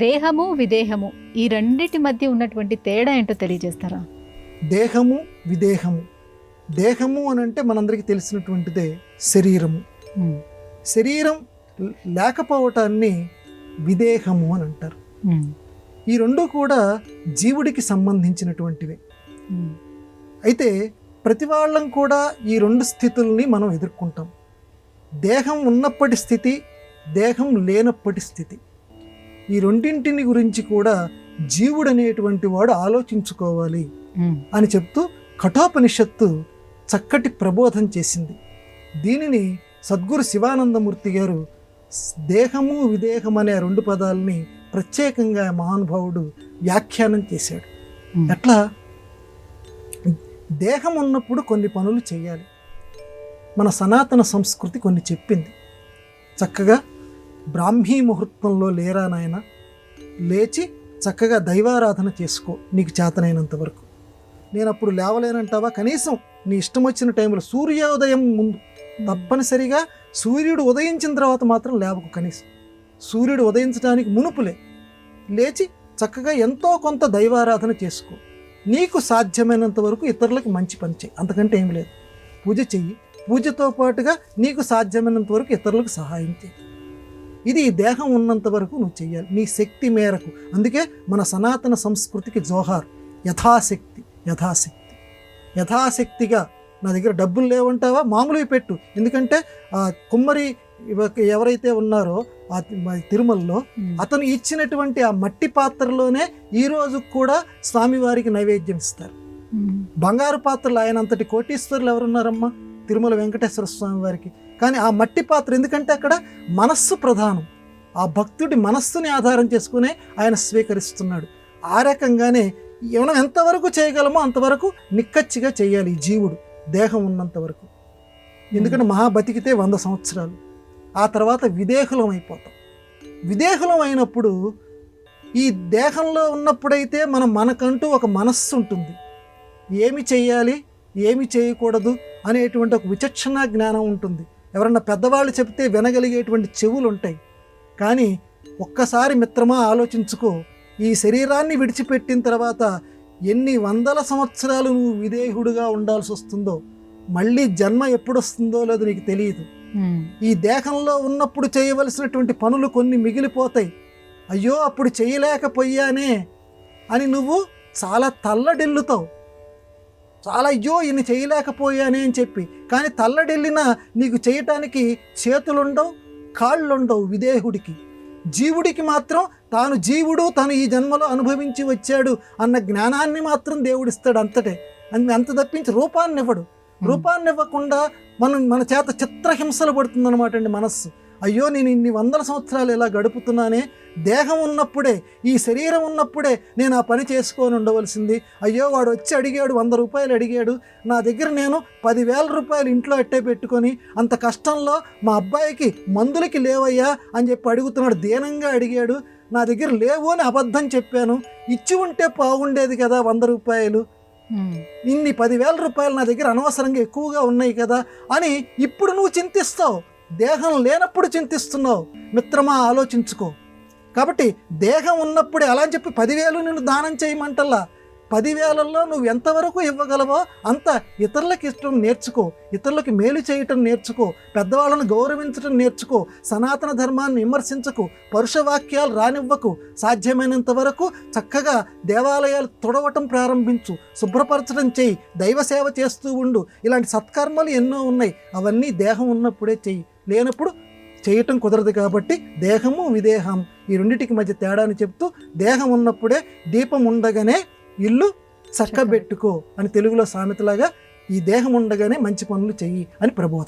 దేహము విదేహము ఈ రెండిటి మధ్య ఉన్నటువంటి తేడా ఏంటో తెలియజేస్తారా? దేహము విదేహము. దేహము అని అంటే మనందరికీ తెలిసినటువంటిదే శరీరము. శరీరం లేకపోవటాన్ని విదేహము అని అంటారు. ఈ రెండు కూడా జీవుడికి సంబంధించినటువంటివే. అయితే ప్రతి వాళ్ళం కూడా ఈ రెండు స్థితుల్ని మనం ఎదుర్కొంటాం. దేహం ఉన్నప్పటి స్థితి, దేహం లేనప్పటి స్థితి. ఈ రెండింటిని గురించి కూడా జీవుడు అనేటువంటి వాడు ఆలోచించుకోవాలి అని చెప్తూ కఠోపనిషత్తు చక్కటి ప్రబోధం చేసింది. దీనిని సద్గురు శివానందమూర్తి గారు దేహము విదేహం అనే రెండు పదాలని ప్రత్యేకంగా మహానుభావుడు వ్యాఖ్యానం చేశాడు. ఎట్లా? దేహం ఉన్నప్పుడు కొన్ని పనులు చేయాలి. మన సనాతన సంస్కృతి కొన్ని చెప్పింది. చక్కగా బ్రాహ్మీ ముహూర్తంలో లేరా నాయన, లేచి చక్కగా దైవారాధన చేసుకో నీకు చేతనైనంత వరకు. నేను అప్పుడు లేవలేనంటావా? కనీసం నీ ఇష్టం వచ్చిన టైంలో సూర్యోదయం ముందు తప్పనిసరిగా సూర్యుడు ఉదయించిన తర్వాత మాత్రం లేవకు. కనీసం సూర్యుడు ఉదయించడానికి మునుపులే లేచి చక్కగా ఎంతో కొంత దైవారాధన చేసుకో. నీకు సాధ్యమైనంత వరకు ఇతరులకు మంచి పని చేయి, అంతకంటే ఏం లేదు. పూజ చెయ్యి, పూజతో పాటుగా నీకు సాధ్యమైనంత వరకు ఇతరులకు సహాయం చేయి. ఇది ఈ దేహం ఉన్నంత వరకు నువ్వు చెయ్యాలి, నీ శక్తి మేరకు. అందుకే మన సనాతన సంస్కృతికి జోహార్. యథాశక్తి యథాశక్తి యథాశక్తిగా. నా దగ్గర డబ్బులు లేవంటావా, మామూలుగా పెట్టు. ఎందుకంటే ఆ కుమ్మరి ఎవరైతే ఉన్నారో ఆ తిరుమలలో అతను ఇచ్చినటువంటి ఆ మట్టి పాత్రలోనే ఈ రోజు కూడా స్వామివారికి నైవేద్యం ఇస్తారు. బంగారు పాత్రలు ఆయనంతటి కోటీశ్వరులు ఎవరున్నారమ్మా తిరుమల వెంకటేశ్వర స్వామి వారికి. కానీ ఆ మట్టి పాత్ర, ఎందుకంటే అక్కడ మనస్సు ప్రధానం. ఆ భక్తుడి మనస్సుని ఆధారం చేసుకునే ఆయన స్వీకరిస్తున్నాడు. ఆ రకంగానే మనం ఎంతవరకు చేయగలమో అంతవరకు నిక్కచ్చిగా చేయాలి ఈ జీవుడు దేహం ఉన్నంత వరకు. ఎందుకంటే మహా బతికితే 100 సంవత్సరాలు, ఆ తర్వాత విదేహులం అయిపోతాం. విదేహులం అయినప్పుడు ఈ దేహంలో ఉన్నప్పుడైతే మనకంటూ ఒక మనస్సు ఉంటుంది. ఏమి చేయాలి, ఏమి చేయకూడదు అనేటువంటి ఒక విచక్షణ జ్ఞానం ఉంటుంది. ఎవరన్నా పెద్దవాళ్ళు చెప్తే వినగలిగేటువంటి చెవులు ఉంటాయి. కానీ ఒక్కసారి మిత్రమా ఆలోచించుకో, ఈ శరీరాన్ని విడిచిపెట్టిన తర్వాత ఎన్ని 100 సంవత్సరాలు నువ్వు విదేహుడుగా ఉండాల్సి వస్తుందో, మళ్ళీ జన్మ ఎప్పుడు వస్తుందో లేదో నీకు తెలియదు. ఈ దేహంలో ఉన్నప్పుడు చేయవలసినటువంటి పనులు కొన్ని మిగిలిపోతాయి. అయ్యో అప్పుడు చేయలేకపోయానే అని నువ్వు చాలా తల్లడిల్లుతావు. చాలా అయ్యో ఇన్ని చేయలేకపోయానే అని చెప్పి. కానీ తల్లడిల్లినా నీకు చేయటానికి చేతులుండవు, కాళ్ళుండవు విదేహుడికి. జీవుడికి మాత్రం తాను జీవుడు, తను ఈ జన్మలో అనుభవించి వచ్చాడు అన్న జ్ఞానాన్ని మాత్రం దేవుడిస్తాడు అంతటే. అంత తప్పించి రూపాన్ని ఇవ్వడు. రూపాన్ని ఇవ్వకుండా మన చేత చిత్రహింసలు పడుతుందన్నమాట అండి మనస్సు. అయ్యో నేను ఇన్ని 100 సంవత్సరాలు ఇలా గడుపుతున్నానే, దేహం ఉన్నప్పుడే, ఈ శరీరం ఉన్నప్పుడే నేను ఆ పని చేసుకొని ఉండవలసింది. అయ్యో వాడు వచ్చి అడిగాడు, 100 రూపాయలు అడిగాడు, నా దగ్గర నేను 10,000 రూపాయలు ఇంట్లో అట్టే పెట్టుకొని అంత కష్టంలో మా అబ్బాయికి మందులకి లేవయ్యా అని చెప్పి అడుగుతున్నాడు. దీనంగా అడిగాడు, నా దగ్గర లేవు అని అబద్ధం చెప్పాను. ఇచ్చి ఉంటే బాగుండేది కదా 100 రూపాయలు, ఇన్ని 10,000 రూపాయలు నా దగ్గర అనవసరంగా ఎక్కువగా ఉన్నాయి కదా అని ఇప్పుడు నువ్వు చింతిస్తావు. దేహం లేనప్పుడు చింతిస్తున్నావు. మిత్రమా ఆలోచించుకో. కాబట్టి దేహం ఉన్నప్పుడే అలా అని చెప్పి 10,000 నిన్ను దానం చేయమంటల్లా. 10,000లో నువ్వు ఎంతవరకు ఇవ్వగలవో అంత ఇతరులకు ఇష్టం నేర్చుకో, ఇతరులకి మేలు చేయటం నేర్చుకో, పెద్దవాళ్ళను గౌరవించడం నేర్చుకో, సనాతన ధర్మాన్ని విమర్శించకు, పరుష వాక్యాలు రానివ్వకు. సాధ్యమైనంత వరకు చక్కగా దేవాలయాలు తుడవటం ప్రారంభించు, శుభ్రపరచడం చేయి, దైవ సేవ చేస్తూ ఉండు. ఇలాంటి సత్కర్మలు ఎన్నో ఉన్నాయి. అవన్నీ దేహం ఉన్నప్పుడే చెయ్యి, లేనప్పుడు చేయటం కుదరదు. కాబట్టి దేహము విదేహం ఈ రెండిటికి మధ్య తేడాని చెప్తూ, దేహం ఉన్నప్పుడే దీపం ఉండగానే ఇల్లు చక్కబెట్టుకో అని తెలుగులో సామెతలాగా ఈ దేహం ఉండగానే మంచి పనులు చెయ్యి అని ప్రబోధం.